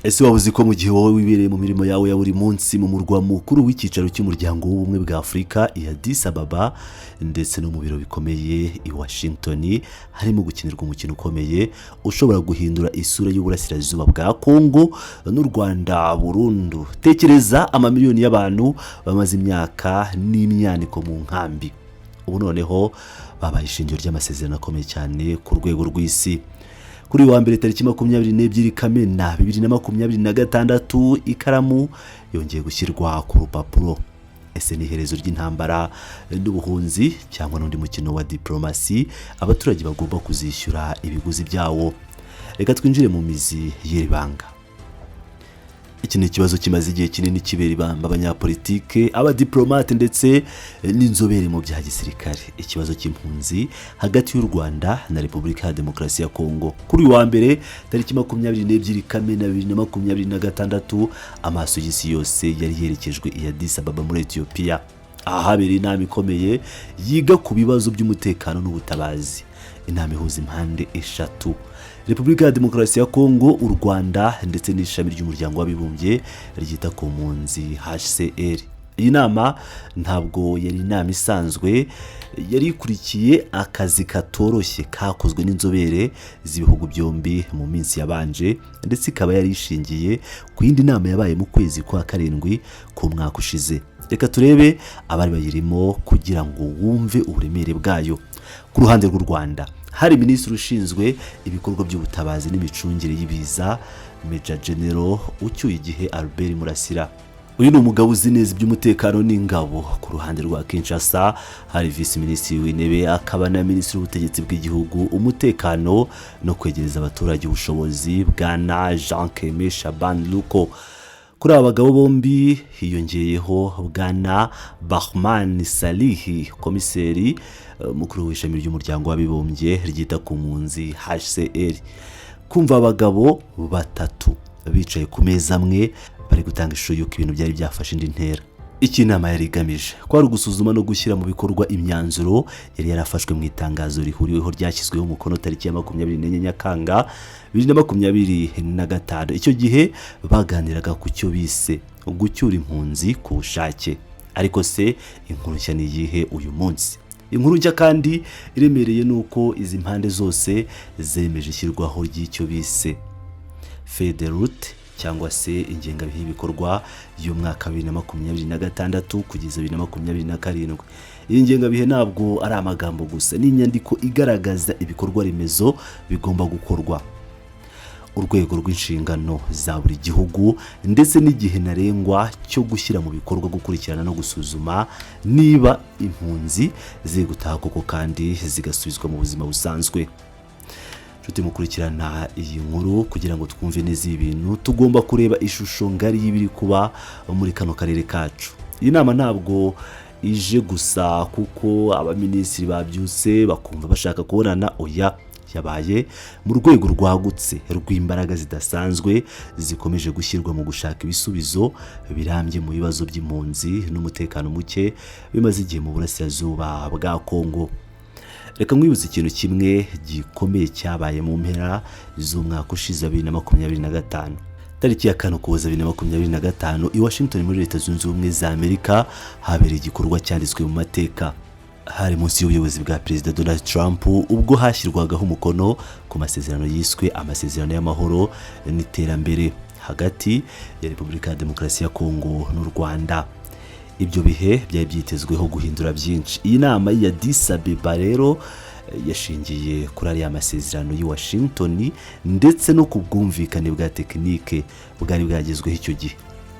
Ese waba uzi ko mu gihe wowe wibereye mu mirimo yawe ya buri munsi mu murwa mukuru w'icyicaro cy'umuryango w'ubumwe bwa Afurika i Addis Ababa ndetse no mu biro bikomeye i Washington harimo gukinirwa umukino ukomeye ushobora guhindura isura y'uburasirazuba bwa Kongo n'u Rwanda burundu. Tekereza amamiliyoni y'abantu bamaze imyaka n'imyaniko mu nkambi, ubu noneho babaye ishingiro ry'amasezerano akomeye cyane ku rwego rw'isi. Kuri wa mbere tariki 22 Kamena 2026 ikaramu yongeye gushyirwa ku rupapuro. Ese ni iherezo ry'intambara n'ubuhunzi cyangwa n'undi mukino wa diplomasi abaturage bagomba kuzishyura ibiguzi byawo? Reka twinjire mu mizi y'iri banga. Iki ni ikibazo kimaze igihe kinini kibera ibamba abanyapolitike, abadiplomate ndetse n'inzobere mu bya gisirikare. Ikibazo cy'impunzi hagati y'u Rwanda na Repubulika ya Demokarasi ya Kongo. Kuri wa mbere tariki 22 Kamena 2026 amaso y'isi yose yari yerekejwe i Addis Ababa muri Ethiopia. Aha habereye inama ikomeye yiga ku bibazo by'umutekano n'ubutabazi. Inama ihuza impande eshatu: Repubulika ya Demokarasi ya Kongo, u Rwanda ndetse n'ishami ry'umuryango w'abibumbye ryita ku mpunzi HCR. Iyi nama ntabwo yari inama isanzwe, yari ikurikiye akazi katoroshye kakozwe n'inzobere z'ibihugu byombi mu minsi yabanje, ndetse ikaba yari ishingiye ku yindi nama yabaye mu kwezi kwa karindwi ku mwaka ushize. Reka turebe abari bayirimo kugira ngo wumve uburemere bwayo. Ku ruhande rw'u Rwanda hari minisitiri ushinzwe ibikorwa by'ubutabazi n'imicungire y'ibiza, Major General ucyuye igihe Albert Murasira. Uyu ni umugabo uzi neza iby'umutekano n'ingabo. Ku ruhande rwa Kinshasa hari Vice Minisitiri w'intebe akaba na Minisitiri w'ubutegetsi bw'igihugu, umutekano no kwegereza abaturage ubushobozi, Bwana Jean Keme Shaban Luko. Kuri aba bagabo bombi hiyongeyeho Bwana Bahman Salihi, komiseri mukuru w'ishami ry'umuryango w'abibumbye ryita ku mpunzi HCR. Kumva abagabo batatu bicaye ku meza amwe bari gutanga ishusho y'uko ibintu byari byafashe indi ntera. Iki nama yari igamije kwari ugusuzuma no gushyira mu bikorwa imyanzuro yari yarafashwe mu itangazo rihuriweho ryashyizweho umukono tariki ya 24 Nyakanga 2025. Icyo gihe baganiraga ku cyo bise gucyura impunzi ku bushake. Ariko se inkuru nshya ni iyihe uyu munsi? Inkuru nshya kandi iremereye nuko izi mpande zose zemeje ishyirwaho ry'icyo bise Federute cyangwa se ingengabihe y'ibikorwa y'umwaka 2026 kugeza 2027. Iyi ngengabihe ntabwo ari amagambo gusa, ni inyandiko igaragaza ibikorwa remezo bigomba gukorwa, urwego rw'inshingano za buri gihugu ndetse n'igihe ntarengwa cyo gushyira mu bikorwa, gukurikirana no gusuzuma niba impunzi ziri gutaha koko kandi zigasubizwa mu buzima busanzwe. Nshuti mukurikirana iyi nkuru, kugira ngo twumve neza ibintu tugomba kureba ishusho ngari y'ibiri kuba muri kano karere kacu. Iyi nama ntabwo ije gusa kuko abaminisitiri babyutse bakumva bashaka kubonana, oya, yabaye mu rwego rwagutse rw'imbaraga zidasanzwe zikomeje gushyirwa mu gushaka ibisubizo birambye mu bibazo by'impunzi n'umutekano muke bimaze igihe mu burasirazuba bwa Kongo. Reka nkwibuze ikintu kimwe gikomeye cyabaye mu mpera z'umwaka ushize 2025. Tariki ya 5 Ukuboza 2025 i Washington muri Leta Zunze Ubumwe za Amerika habereye igikorwa cyanditswe mu mateka. Hari munsi y'ubuyobozi bwa Perezida Donald Trump ubwo hashyirwagaho umukono ku masezerano yiswe amasezerano y'amahoro n'iterambere hagati ya Repubulika ya Demokarasi ya Kongo n'u Rwanda. Ibyo bihe byari byitezweho guhindura byinshi. Iyi nama ya Addis Ababa rero yashingiye kuri ariya masezerano y'i Washington ndetse no ku bwumvikane bwa tekinike bwari bwagezweho icyo gihe.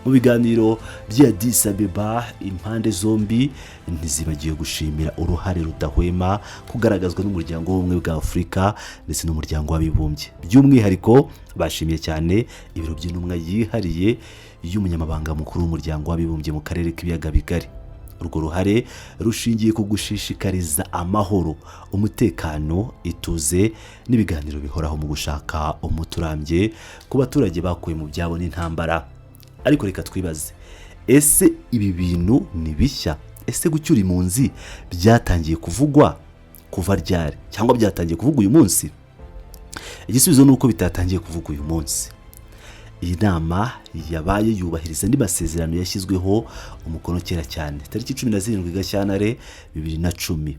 Mu biganiro bya Addis Ababa impande zombi ntizibagiye gushimira uruhare rudahwema kugaragazwa n'umuryango w'ubumwe bwa Afurika ndetse n'umuryango w'abibumbye. By'umwihariko bashimiye cyane ibiro by'intumwa yihariye y'umunyamabanga mukuru w'umuryango w'abibumbye mu karere k'ibiyaga bigari. Urwo ruhare rushingiye ku gushishikariza amahoro, umutekano, ituze n'ibiganiro bihoraho mu gushaka umuturambye ku baturage bakuye mu byabo n'intambara. Ariko reka twibaze, ese ibi bintu ni bishya? Ese gucyura impunzi byatangiye kuvugwa kuva ryari cyangwa byatangiye kuvugwa uyu munsi? Igisubizo ni uko bitatangiye kuvugwa uyu munsi. iyi nama yabaye yubahiriza andi masezerano yashyizweho umukono kera cyane tariki 17 Gashyantare 2010.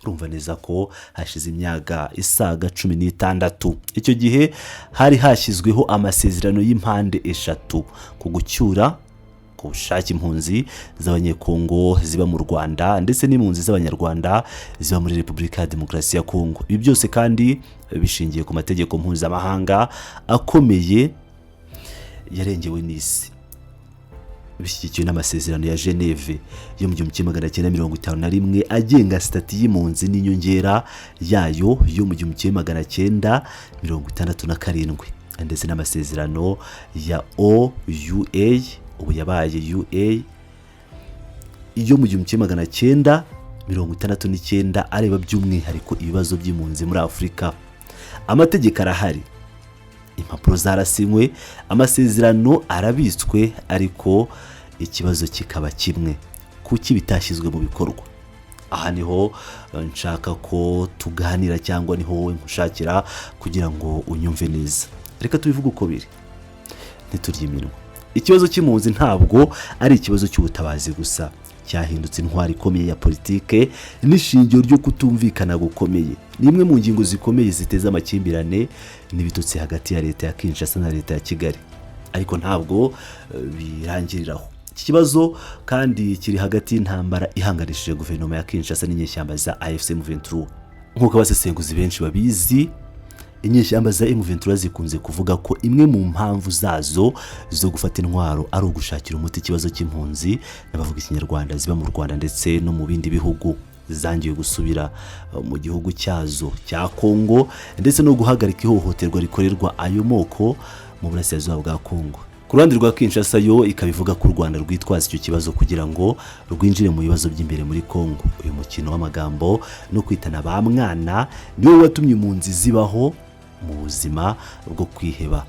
urumva neza ko hashize imyaka isaga 16. icyo gihe hari hashyizweho amasezerano y'impande eshatu ku gucyura ku bushake impunzi z'abanyekongo ziba mu Rwanda ndetse n'impunzi z'abanyarwanda ziba muri Repubulika ya Demokarasi ya Kongo. Ibi byose kandi bishingiye ku mategeko mpuzamahanga akomeye yarengewe n'isi, bishyigikiwe n'amasezerano ya Geneve yo mu 1951 agenga stati y'impunzi n'inyongera yayo yo mu 1967 ndetse n'amasezerano ya OUA ubu yabaye UA yo mu 1969 areba by'umwihariko ibibazo by'impunzi muri Afurika. Amategeko arahari, impapuro zarasinywe, amasezerano arabitswe, ariko ikibazo kikaba kimwe: kuki bitashyizwe mu bikorwa? Aha niho nshaka ko tuganira, cyangwa niho wowe nkushakira kugira ngo unyumve neza. Reka tubivuge uko biri, ntiturye iminwa. Ikibazo cy'impunzi ntabwo ari ikibazo cy'ubutabazi gusa, cyahindutse intwari ikomeye ya politike n'ishingiro ryo kutumvikana gukomeye. Ni imwe mu ngingo zikomeye ziteza amakimbirane n'ibitutsi hagati ya leta ya Kinshasa na leta ya Kigali. Ariko ntabwo birangiriraho. Iki kibazo kandi kiri hagati y'intambara ihanganishije guverinoma ya Kinshasa n'inyeshyamba za AFC M23. Nk'uko abasesenguzi benshi babizi, inyeshyamba za M23 zikunze kuvuga ko imwe mu mpamvu zazo zo gufata intwaro ari ugushakira umuti ikibazo cy'impunzi n'abavuga ikinyarwanda ziba mu Rwanda ndetse no mu bindi bihugu zangiye gusubira mu gihugu cyazo cya Kongo, ndetse no guhagarika ihohoterwa rikorerwa ayo moko mu burasirazuba bwa Kongo. Ku ruhande rwa Kinshasa yo ikabivuga ko u Rwanda rwitwaza icyo kibazo kugira ngo rwinjire mu bibazo by'imbere muri Kongo. Uyu mukino w'amagambo no kwitana ba mwana niwo watumye impunzi zibaho mu buzima bwo kwiheba.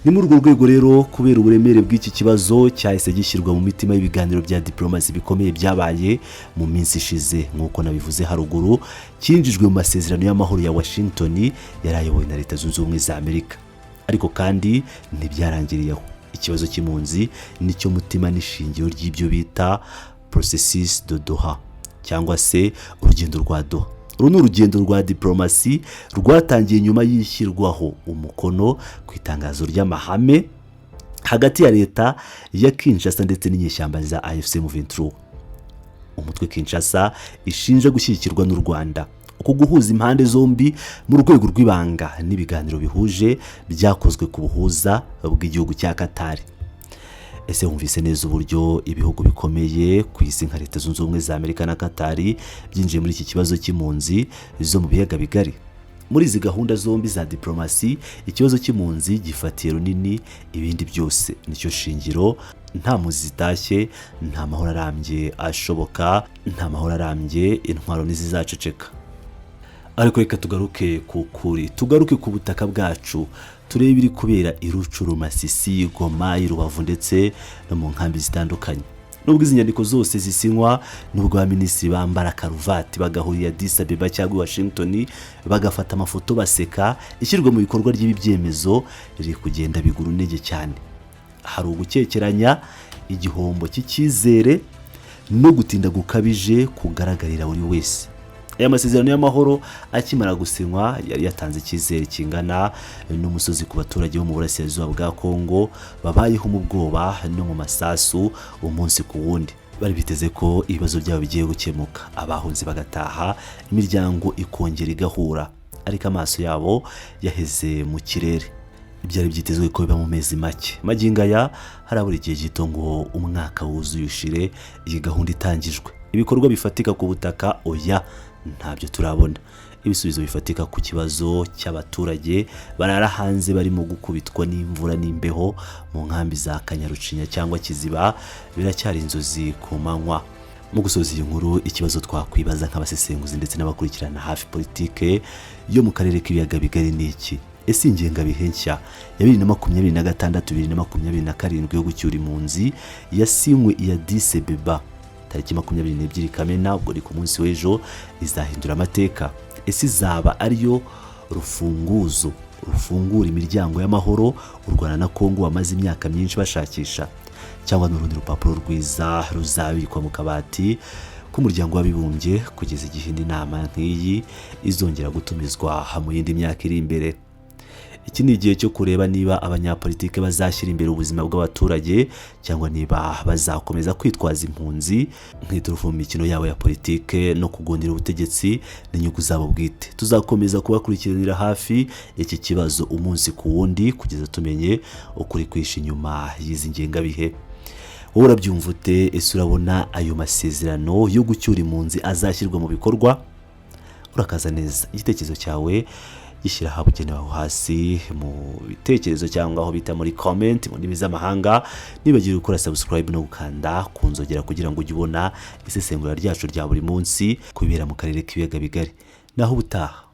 Ni muri urwo rwego rero, kubera uburemere bw'iki kibazo, cyahise gishyirwa mu mitima y'ibiganiro bya diplomasi bikomeye byabaye mu minsi ishize. Nk'uko nabivuze haruguru, cyinjijwe mu masezerano y'amahoro ya Washington yari ayobowe na Leta Zunze Ubumwe za Amerika. Ariko kandi ntibyarangiriyeho. Ikibazo cy'impunzi nicyo mutima n'ishingiro ry'ibyo bita processus de Doha, cyangwa se urugendo rwa Doha. Uru ni urugendo rwa diplomasi rwatangiye nyuma y'ishyirwaho umukono ku itangazo ry'amahame hagati ya leta ya Kinshasa ndetse n'inyeshyamba za AFC M23. Umutwe Kinshasa ishinja gushyigikirwa n'u Rwanda. Uko guhuza impande zombi mu rwego rw'ibanga n'ibiganiro bihuje byakozwe ku buhuza bw'igihugu cya Qatar. Ese wumvise neza uburyo ibihugu bikomeye ku isi nka Leta Zunze Ubumwe za Amerika na Qatar byinjiye muri iki kibazo cy'impunzi zo mu biyaga bigari? Muri izi gahunda zombi za diplomasi, ikibazo cy'impunzi gifatiye runini ibindi byose. Nicyo shingiro. Nta mpunzi zitashye, nta mahoro arambye ashoboka, nta mahoro arambye, intwaro ntizizaceceka. Ariko reka tugaruke ku kuri, tugaruke ku butaka bwacu, turebe ibiri kubera i Rucuru, Masisi, Goma, Rubavu ndetse no mu nkambi zitandukanye. Nubwo izi nyandiko zose zisinywa n'ubwo abaminisitiri bambara karuvati bagahurira Addis Abeba cyangwa Washington bagafata amafoto baseka, ishyirwa mu bikorwa ry'ibi byemezo riri kugenda bigura intege cyane. Hari ugukekeranya, igihombo cy'icyizere no gutinda gukabije kugaragarira buri wese. Aya masezerano y'amahoro akimara gusinywa yari yatanze icyizere kingana n'umusozi ku baturage bo mu burasirazuba bwa Kongo babayeho mu bwoba no mu masasu umunsi ku wundi. Bari biteze ko ibibazo byabo bigiye gukemuka, abahunze bagataha, imiryango ikongera igahura. Ariko amaso yabo yaheze mu kirere. Ibyari byitezwe ko biba mu mezi make, magingo aya harabura igihe gito ngo umwaka wuzuye ushire iyi gahunda itangijwe. Ibikorwa bifatika ku butaka oya ntabyo turabona. Ibisubizo bifatika ku kibazo cy'abaturage barara hanze barimo gukubitwa n'imvura n'imbeho mu nkambi za Kanyarucinya cyangwa Kiziba biracyari inzozi ku manywa. Mu gusoza iyi nkuru, ikibazo twakwibaza nk'abasesenguzi ndetse n'abakurikirana hafi politike yo mu karere k'ibiyaga bigari ni iki? Ese ingengabihe nshya ya 2026-2027 yo gucyura impunzi yasinywe i Addis Abeba tariki 22 Kamena, ubwo ni ku munsi w'ejo, izahindura amateka? Ese izaba ariyo rufunguzo rufungura imiryango y'amahoro u Rwanda na Kongo bamaze imyaka myinshi bashakisha, cyangwa n'urundi rupapuro rwiza ruzabikwa mu kabati k'umuryango w'abibumbye kugeza igihe indi nama nk'iyi izongera gutumizwa mu yindi myaka iri imbere. Iki ni igihe cyo kureba niba abanyapolitike bazashyira imbere ubuzima bw'abaturage cyangwa niba bazakomeza kwitwaza impunzi nk'iturufu mu mikino yabo ya politike no kugundira ubutegetsi n'inyungu zabo bwite. Tuzakomeza kubakurikiranira hafi iki kibazo umunsi ku wundi kugeza tumenye ukuri kwishe inyuma y'izi ngengabihe. Wowe urabyumva ute? Ese urabona ayo masezerano yo gucyura impunzi azashyirwa mu bikorwa? Urakaza neza igitekerezo cyawe gishyira ahabugenewe aho hasi mu bitekerezo cyangwa aho bita muri comment mu ndimi z'amahanga. Nibagire gukora subscribe no gukanda ku nzogera kugira ngo ujye ubona isesengura ryacu rya buri munsi kubera mu karere k'ibiyaga bigari. Naho ubutaha.